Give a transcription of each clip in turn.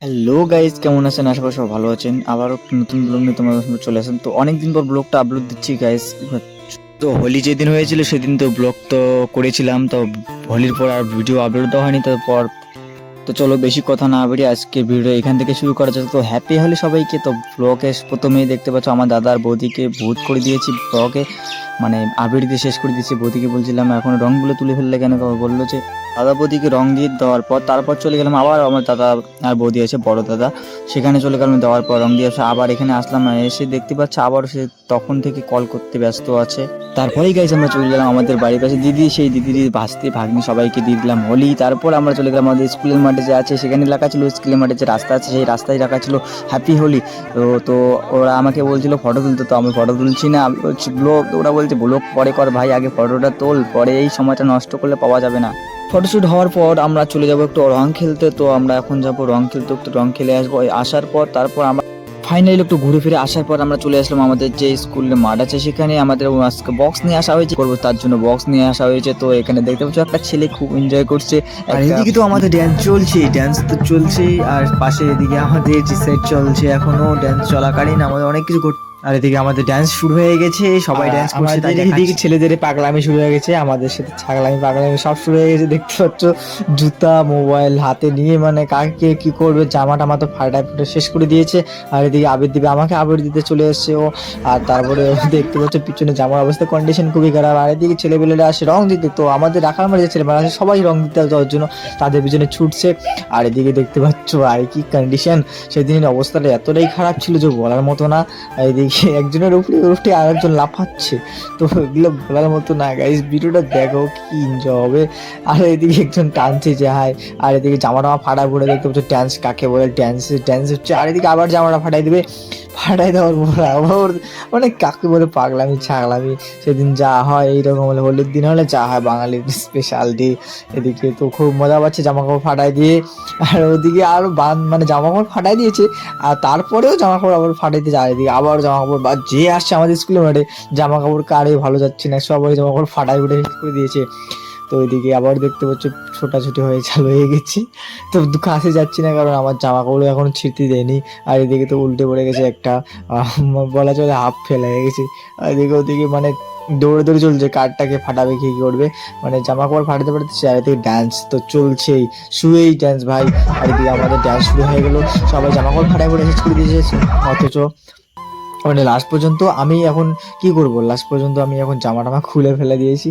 Hello guys, কেমন আছেন? আশা করি সব ভালো আছেন। আবারও একটা নতুন ব্লগ নিয়ে তোমাদের সামনে চলে আসেন। তো অনেকদিন পর ব্লগটা আপলোড দিচ্ছি গাইজ। তো হোলি যেদিন হয়েছিল সেদিন তো ব্লগ তো করেছিলাম, তো হোলির পর আর ভিডিও আপলোড দেওয়া হয়নি। তারপর তো চলো বেশি কথা না বেরিয়ে আজকে ভিডিও এখান থেকে শুরু করা যাক। তো হ্যাপি হোলি সবাইকে। তো ব্লগে প্রথমেই দেখতে পাচ্ছ আমার দাদা আর বৌদিকে ভূত করে দিয়েছি ব্লগে, মানে আবির দিয়ে শেষ করে দিয়েছি। বৌদিকে বলছিলাম এখন রঙগুলো তুলে ফেললে কেন, বললো যে দাদা বৌদিকে রং দিয়ে দেওয়ার পর তারপর চলে গেলাম আবার আমার দাদা আর বৌদি আছে, বড় দাদা, সেখানে চলে গেলাম। দেওয়ার পর রং দিয়ে আসে আবার এখানে আসলাম, এসে দেখতে পাচ্ছি আবার সে তখন থেকে কল করতে ব্যস্ত আছে। তারপরেই গাইজ আমরা চলে গেলাম আমাদের বাড়ির পাশে দিদি, সেই দিদির ভাস্তি ভাগ্নি সবাইকে দিয়ে দিলাম হোলি। তারপর আমরা চলে গেলাম আমাদের স্কুলের মাঠে যে আছে সেখানে লেখা ছিল, স্কুলের মাঠে যে রাস্তা আছে সেই রাস্তায় লেখা ছিল হ্যাপি হোলি। তো ওরা আমাকে বলছিল ফটো তুলতে, তো আমি ফটো তুলছি না, আমি বলছি ব্লগ। ওরা বলছে ব্লগ পরে কর ভাই, আগে ফটোটা তোল, পরে এই সময়টা নষ্ট করলে পাওয়া যাবে না। ফটোশ্যুট হওয়ার পর আমরা চলে যাব একটু রং খেলতে। তো আমরা এখন যাব রং খেলতে, একটু রং খেলে আসবো। আসার পর তারপর আমরা ফাইনালি একটু ঘুরে ফিরে আসার পর আমরা চলে আসলাম আমাদের যে স্কুলের মাঠ আছে সেখানে। আমাদের বক্স নিয়ে আসা হয়েছে, করবো তার জন্য বক্স নিয়ে আসা হয়েছে। তো এখানে দেখতে পাচ্ছ একটা ছেলে খুব এনজয় করছে, আর এদিকে তো আমাদের ড্যান্স চলছে, ড্যান্স তো চলছে। আর পাশে এদিকে আমাদের যে সেট চলছে, এখনো ড্যান্স চলাকালীন আমাদের অনেক কিছু করতে। আর এদিকে আমাদের ড্যান্স শুরু হয়ে গেছে, সবাই ড্যান্স করছে। এদিকে ছেলেদের পাগলামি শুরু হয়ে গেছে, আমাদের সাথে ছাগলামি পাগলামি সব শুরু হয়ে গেছে। দেখতে পাচ্ছ জুতা মোবাইল হাতে নিয়ে, মানে কাকে কি করবে, জামা টামা তো ফাটায় ফুটে শেষ করে দিয়েছে। আর এদিকে আবির দিবে, আমাকে আবির দিতে চলে এসছে ও। আর তারপরে দেখতে পাচ্ছ পিছনে জামার অবস্থা কন্ডিশন খুবই খারাপ। আর এদিকে ছেলেপেলেরা আসে রং দিতে, তো আমাদের রাখার মাঝে ছেলেমেয়েরা আসে সবাই রং দিতে যাওয়ার জন্য, তাদের পিছনে ছুটছে। আর এদিকে দেখতে পাচ্ছ আর কি কন্ডিশন, সেদিনের অবস্থাটা এতটাই খারাপ ছিল যে বলার মতো না। এদিকে একজনের উপরে উঠে আর একজন লাফাচ্ছে, তো এগুলো বলার মতো না গাইস। ভিডিওটা দেখো, কি এনজয় হবে। আর এদিকে একজন টানছে যে হাই, আর এদিকে জামা টামা ফাটায় পড়ে। দেখতে পাচ্ছ ড্যান্স কাকে বলে, ড্যান্স হচ্ছে। আর এদিকে আবার জামাটা ফাটাই দিবে, ফাটাই দেওয়ার পর আবার মানে কাকে বলে পাগলামি ছাগলামি। সেদিন যা হয় এইরকম হলে, হোলির দিন হলে যা হয় বাঙালির স্পেশাল ডে। এদিকে তো খুব মজা পাচ্ছে জামা কাপড় ফাটাই দিয়ে। আর ওদিকে আরো মানে জামা কাপড় ফাটাই দিয়েছে, আর তারপরেও জামা কাপড় আবার ফাটাইতে যায়। এদিকে আবার জামা কাপড় বা যে আসছে আমাদের স্কুলের মাঠে, জামা কাপড় কারে ভালো যাচ্ছে না, সবাই জামা কাপড় ফাটাই উঠে করে দিয়েছে। তো ওইদিকে আবার দেখতে পাচ্ছ ছোটাছুটি হয়ে চালু হয়ে গেছি। তো কাছে যাচ্ছি না কারণ আমার জামা কাপড় এখন ছিঁড়তে দেয়নি। আর এদিকে তো উল্টে পড়ে গেছে একটা, বলা চলে হাফ ফেল হয়ে গেছি। আর এদিকে ওদিকে মানে দৌড়ে দৌড়ে চলছে কারটাকে ফাটাবে কি করবে, মানে জামা কাপড় ফাটাতে ফাটাতে। আর এদিকে ডান্স তো চলছেই, শুয়েই ডান্স ভাই। আর এদিকে আমাদের ডান্স শুরু হয়ে গেলো, সবাই জামা কাপড় ফাটাই পড়ে শেষ করে দিয়েছে। অথচ মানে লাস্ট পর্যন্ত আমি এখন কি করব, লাস্ট পর্যন্ত আমি এখন জামা টামা খুলে ফেলে দিয়েছি,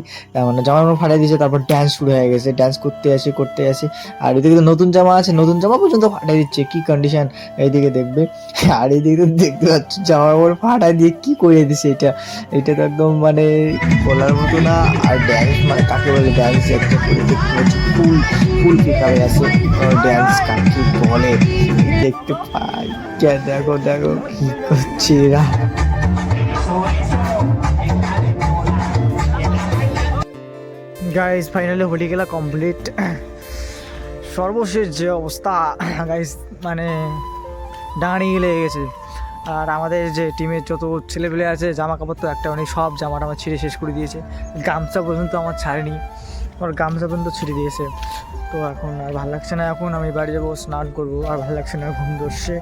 মানে জামা টামা ফাটাই দিয়েছে। তারপর ড্যান্স শুরু হয়ে গেছে, ড্যান্স করতে আসি। আর এদিকে তো নতুন জামা আছে, নতুন জামা পর্যন্ত ফাটাই দিচ্ছে, কি কন্ডিশন এইদিকে দেখবে। আর এইদিকে তো দেখতে পাচ্ছ জামা কাপড় ফাটাই দিয়ে কি করে দিছে, এটা তো একদম মানে বলার মতো না। আর ড্যান্স মানে কাকে বলে, ড্যান্স একটা করে দেখতে পাচ্ছি ফুল ফুল ফিকারে আছে, ড্যান্স কাকে বলে দেখতে পাই। দেখো দেখো কি করছে এরা। গাইস ফাইনালি হোলি খেলা কমপ্লিট। সর্বশেষ যে অবস্থা গাইস, মানে দাঁড়িয়ে লেগে গেছে। আর আমাদের যে টিমের যত ছেলেপেলে আছে জামা কাপড় তো একটা অনেক, সব জামাটা আমার ছিঁড়ে শেষ করে দিয়েছে। গামছা পর্যন্ত আমার ছাড়েনি, আমার গামছা পর্যন্ত ছিঁড়ে দিয়েছে। তো এখন আর ভালো লাগছে না, এখন আমি বাড়ি যাবো, স্নান করবো, আর ভালো লাগছে না, ঘুম ধরছে।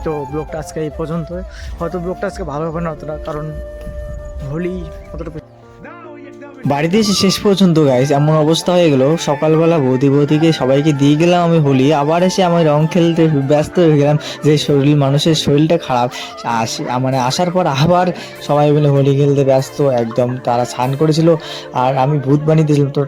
তো ব্লগটা আজকে এই পর্যন্ত। হয়তো ব্লগটা আজকে ভালো হবে না অতটা, কারণ হোলি অতটা বাড়িতে এসে শেষ পর্যন্ত গাইস এমন অবস্থা হয়ে গেল। সকালবেলা বৌদিকে সবাইকে দিয়ে গেলাম আমি হোলি, আবার এসে আমি রং খেলতে ব্যস্ত হয়ে গেলাম। যে মানুষের শরীরটা খারাপ, মানে আসার পর আবার সবাই মিলে হোলি খেলতে ব্যস্ত একদম। তারা স্নান করেছিল আর আমি ভূত বানিয়ে দিয়েছিলাম। তো